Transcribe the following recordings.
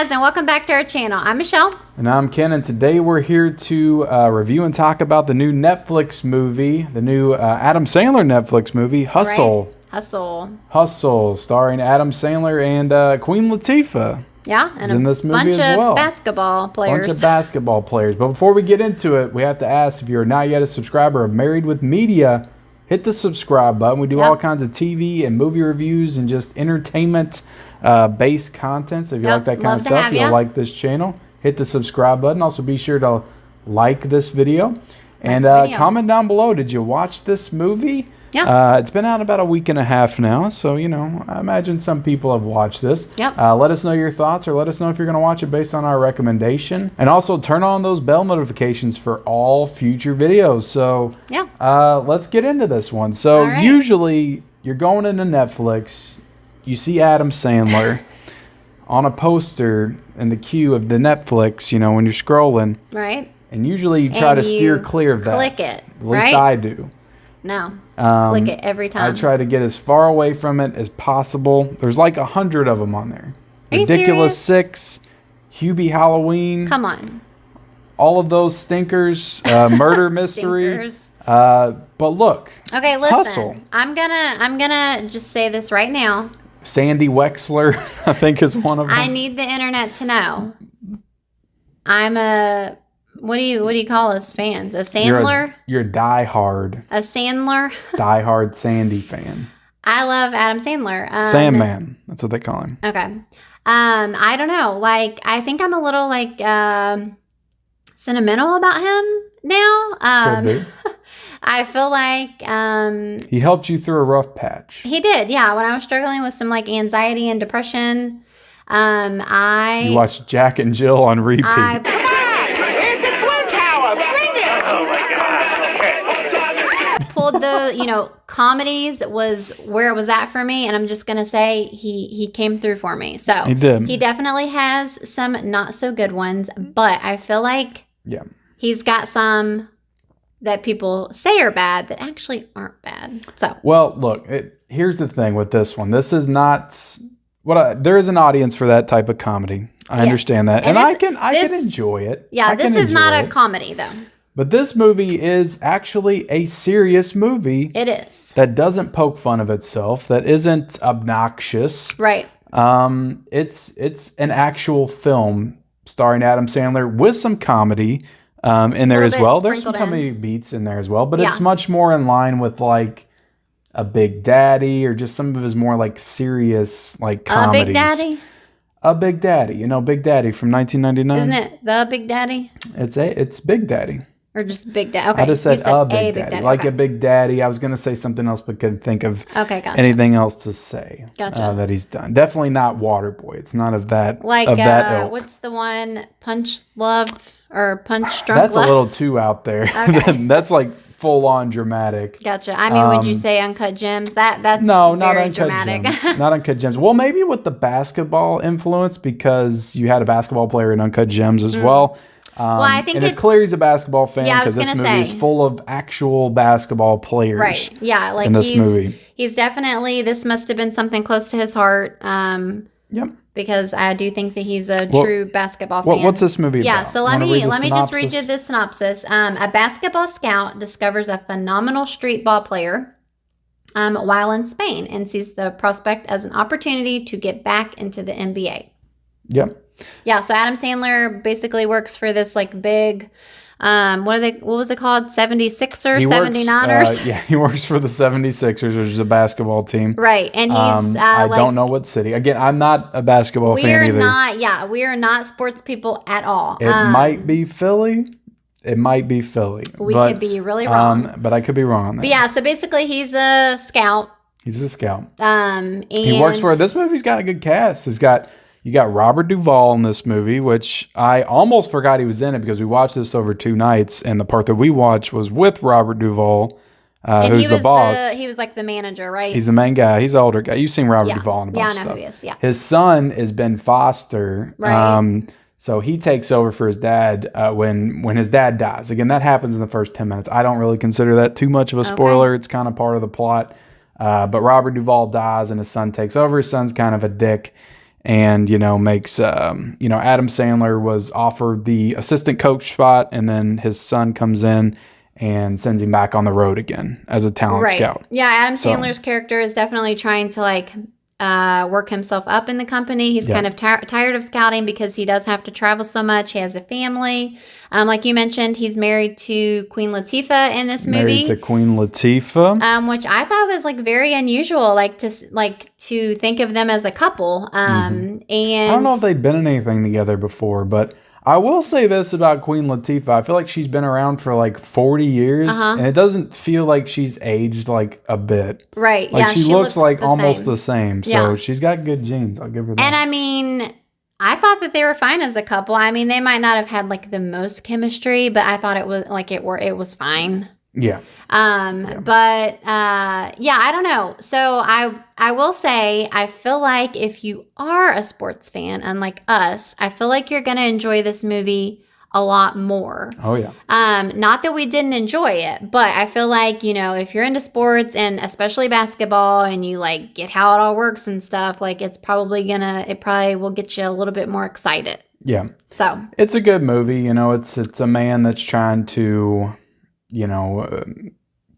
guys, and welcome back to our channel. I'm Michelle. And I'm Ken, and today we're here to review and talk about the new Netflix movie, the new Adam Sandler Netflix movie, Hustle. Right. Hustle, starring Adam Sandler and Queen Latifah. Yeah, and in this movie bunch as well. of basketball players. Bunch of basketball players. But before we get into it, we have to ask, if you're not yet a subscriber of Married with Media, hit the subscribe button. We do all kinds of TV and movie reviews and just entertainment based content. So if you like that kind of stuff, you'll like this channel. Hit the subscribe button. Also be sure to like this video. And comment down below, did you watch this movie? Yeah. It's been out about a week and a half now, so, you know, I imagine some people have watched this. Yep. Let us know your thoughts, or let us know if you're going to watch it based on our recommendation. And also turn on those bell notifications for all future videos. So let's get into this one. So usually you're going into Netflix, you see Adam Sandler on a poster in the queue of the Netflix, you know, when you're scrolling. Right. And usually you try to steer clear of that. Click it. At least I do. No. Click it every time. I try to get as far away from it as possible. There's like 100 of them on there. Are Ridiculous Six, Hubie Halloween. Come on. All of those stinkers, murder mystery. Stinkers. But look. Okay, listen. Hustle. I'm gonna just say this right now. Sandy Wexler, I think, is one of them. I need the internet to know. I'm a what do you call us fans? A Sandler? You're a diehard. A Sandler? Diehard Sandy fan. I love Adam Sandler. Sandman. That's what they call him. Okay. I don't know. Like, I think I'm a little like sentimental about him now. Could be. I feel like he helped you through a rough patch. He did, yeah. When I was struggling with some like anxiety and depression, you watched Jack and Jill on repeat. Pulled the comedies was where it was at for me, and I'm just gonna say he came through for me. So he did. He definitely has some not so good ones, but I feel like he's got some that people say are bad that actually aren't bad. So well, look, here's the thing with this one. This is not there is an audience for that type of comedy. I understand that, and I can enjoy it. Yeah, this is not a comedy though. But this movie is actually a serious movie. It is. That doesn't poke fun of itself. That isn't obnoxious. Right. It's an actual film starring Adam Sandler with some comedy in there as well. There's some comedy beats in there as well, but it's much more in line with like a Big Daddy or just some of his more like serious like comedies. Big Daddy? A Big Daddy. You know Big Daddy from 1999? Isn't it The Big Daddy? It's Big Daddy. Or just Big Daddy. Okay. I just said a Big Daddy. Like a Big Daddy. I was going to say something else, but couldn't think of anything else to say that he's done. Definitely not Waterboy. It's not of that ilk. What's the one? Punch Love or Punch Drunk That's Love? a little too out there. Okay. That's like full on dramatic. Gotcha. I mean, would you say Uncut Gems? That's no, very not Uncut dramatic. Gems. Not Uncut Gems. Well, maybe with the basketball influence, because you had a basketball player in Uncut Gems as well. Well, I think it's clear he's a basketball fan because this movie is full of actual basketball players. Right. Yeah. Like in this movie, he's definitely. This must have been something close to his heart. Yep. Because I do think that he's a true basketball fan. What's this movie about? Yeah. So let me just read you the synopsis. A basketball scout discovers a phenomenal street ball player while in Spain and sees the prospect as an opportunity to get back into the NBA. Yep. Yeah, so Adam Sandler basically works for this like big, what was it called? 76ers, 79ers? Yeah, he works for the 76ers, which is a basketball team. Right, and he's I don't know what city. Again, I'm not a basketball fan either. We are not sports people at all. It might be Philly. It might be Philly. We could be really wrong. But I could be wrong on that. But yeah, so basically he's a scout. He's a scout. And he works for this movie's got a good cast. You got Robert Duvall in this movie, which I almost forgot he was in it because we watched this over 2 nights, and the part that we watched was with Robert Duvall, who's the boss. He was like the manager, right? He's the main guy. He's an older guy. You've seen Robert Duvall in a bunch of stuff. Yeah, I know who he is, yeah. His son is Ben Foster. Right. So he takes over for his dad when his dad dies. Again, that happens in the first 10 minutes. I don't really consider that too much of a spoiler. Okay. It's kind of part of the plot. But Robert Duvall dies and his son takes over. His son's kind of a dick. and makes Adam Sandler was offered the assistant coach spot, and then his son comes in and sends him back on the road again as a talent scout. Yeah, Adam Sandler's character is definitely trying to work himself up in the company. He's kind of tired of scouting because he does have to travel so much. He has a family. Like you mentioned, he's married to Queen Latifah in this movie. Married to Queen Latifah. Which I thought was very unusual, to think of them as a couple. And I don't know if they've been in anything together before, but I will say this about Queen Latifah. I feel like she's been around for 40 years, and it doesn't feel like she's aged a bit. Right. She looks almost the same. So she's got good genes. I'll give her that. And I mean, I thought that they were fine as a couple. I mean, they might not have had the most chemistry, but I thought it was it was fine. Yeah. But I don't know. So I will say, I feel like if you are a sports fan, unlike us, I feel like you're going to enjoy this movie a lot more. Oh yeah. Not that we didn't enjoy it, but I feel like, if you're into sports and especially basketball and you get how it all works and stuff, it probably will get you a little bit more excited. Yeah. So it's a good movie. It's a man that's trying to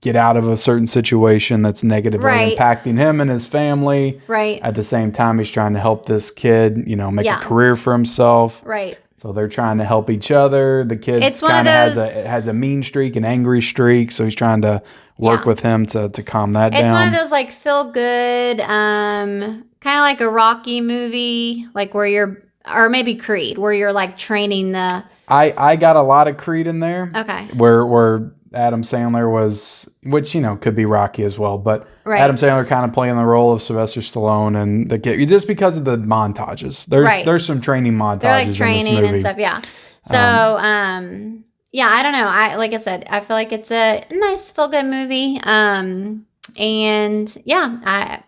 get out of a certain situation that's negatively impacting him and his family. Right. At the same time, he's trying to help this kid, make a career for himself. Right. So they're trying to help each other. The kid kind of has a mean streak, an angry streak. So he's trying to work with him to calm that down. It's one of those feel good, kind of like a Rocky movie, or maybe Creed, where you're training the. I got a lot of Creed in there. Okay. Where Adam Sandler was, which could be Rocky as well, but Adam Sandler kind of playing the role of Sylvester Stallone and the kid, just because of the montages. There's some training montages. They're training in this movie. And stuff, yeah. So I don't know. Like I said, I feel like it's a nice feel good movie. And I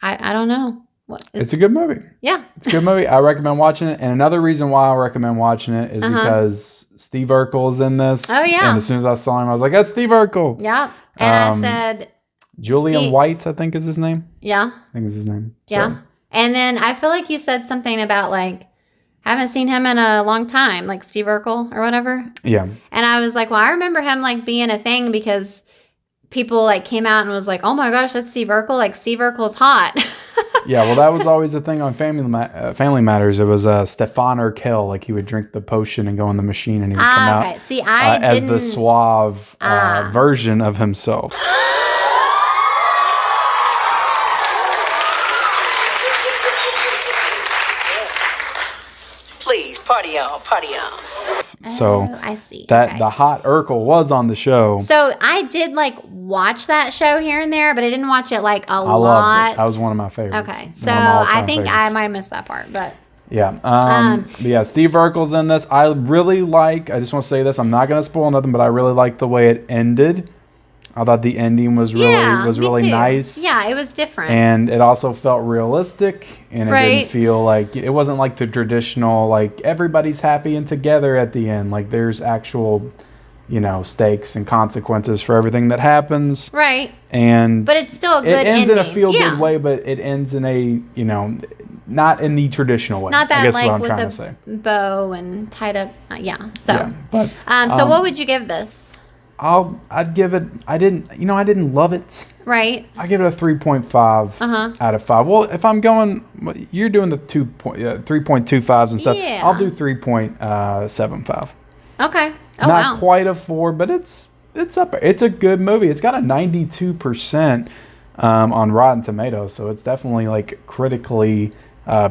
don't know. It's a good movie. Yeah. It's a good movie. I recommend watching it. And another reason why I recommend watching it is because Steve Urkel is in this. Oh, yeah. And as soon as I saw him, I was like, that's Steve Urkel. Yeah. And I said... Julian White, I think is his name. Yeah. I think is his name. Yeah. So. And then I feel like you said something about haven't seen him in a long time, Steve Urkel or whatever. Yeah. And I was like, well, I remember him being a thing because people came out and was like, oh my gosh, that's Steve Urkel. Steve Urkel's hot. Yeah, well, that was always the thing on Family Matters. It was Stefan Urkel. He would drink the potion and go in the machine, and he would come out See, as the suave version of himself. Please, party on, party on. So I see that the hot Urkel was on the show. So I did watch that show here and there, but I didn't watch it a lot. I loved it. That was one of my favorites. Okay, so I think I might have missed that part, but yeah. But yeah, Steve Urkel's in this. I just want to say this. I'm not going to spoil nothing, but I really like the way it ended. I thought the ending was really nice. Yeah, it was different. And it also felt realistic, and it didn't feel it wasn't the traditional, everybody's happy and together at the end. There's actual, stakes and consequences for everything that happens. Right. But it's still a good ending. It ends in a feel-good way, but it ends in a, not in the the way. Not that, I guess what I'm trying to say. Bow and tied up. Yeah. So, yeah, but, so what would you give this? I'd give it. I didn't love it. Right. I give it a 3.5 out of 5. Well, if I'm going, you're doing the 3.25s and stuff. Yeah. I'll do 3.75. Okay. Oh, Not quite a 4, but it's up. It's a good movie. It's got a 92% on Rotten Tomatoes, so it's definitely critically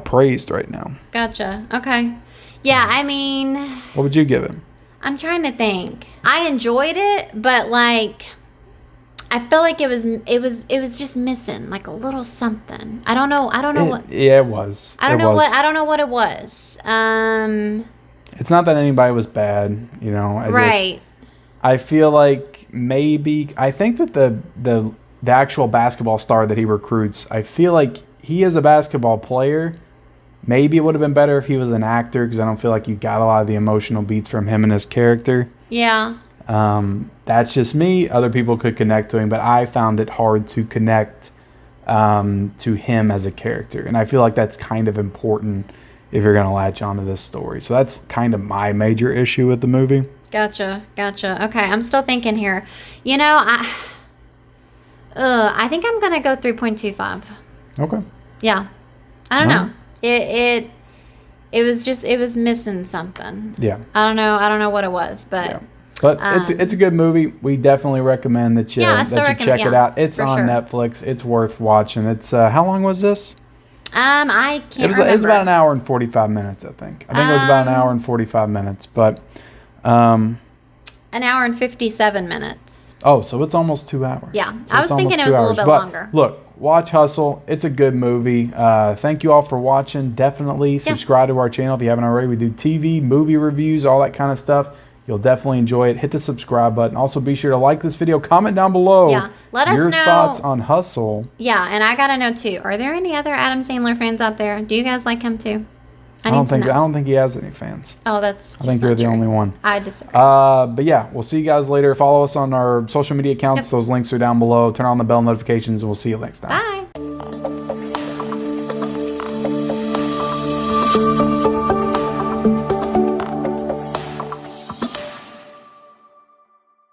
praised right now. Gotcha. Okay. Yeah, I mean, what would you give it? I'm trying to think. I enjoyed it, but I felt like it was just missing a little something. I don't know what. Yeah, it was. I don't know what it was. It's not that anybody was bad, Right. I feel like maybe I think that the actual basketball star that he recruits, I feel like he is a basketball player. Maybe it would have been better if he was an actor, because I don't feel like you got a lot of the emotional beats from him and his character. Yeah. That's just me. Other people could connect to him, but I found it hard to connect to him as a character. And I feel like that's kind of important if you're going to latch onto this story. So that's kind of my major issue with the movie. Gotcha. Okay, I'm still thinking here. You know, I think I'm going to go 3.25. Okay. Yeah. I don't know. It was missing something. Yeah. I don't know what it was, but... Yeah. But it's a good movie. We definitely recommend that you check it out. It's on Netflix. It's worth watching. It's how long was this? I can't remember. It was about an hour and 45 minutes, I think. I think it was about an hour and 45 minutes, but an hour and 57 minutes. Oh, so it's almost 2 hours. Yeah. So I was thinking it was a little bit longer. Look, watch Hustle. It's a good movie. Thank you all for watching. Definitely subscribe to our channel if you haven't already. We do TV, movie reviews, all that kind of stuff. You'll definitely enjoy it. Hit the subscribe button. Also, be sure to like this video. Comment down below let us know your thoughts on Hustle. Yeah, and I got to know, too. Are there any other Adam Sandler fans out there? Do you guys like him, too? I don't think he has any fans. Oh, that's I think you're the only one. I disagree. But yeah, we'll see you guys later. Follow us on our social media accounts. Those links are down below. Turn on the bell notifications, and we'll see you next time. Bye.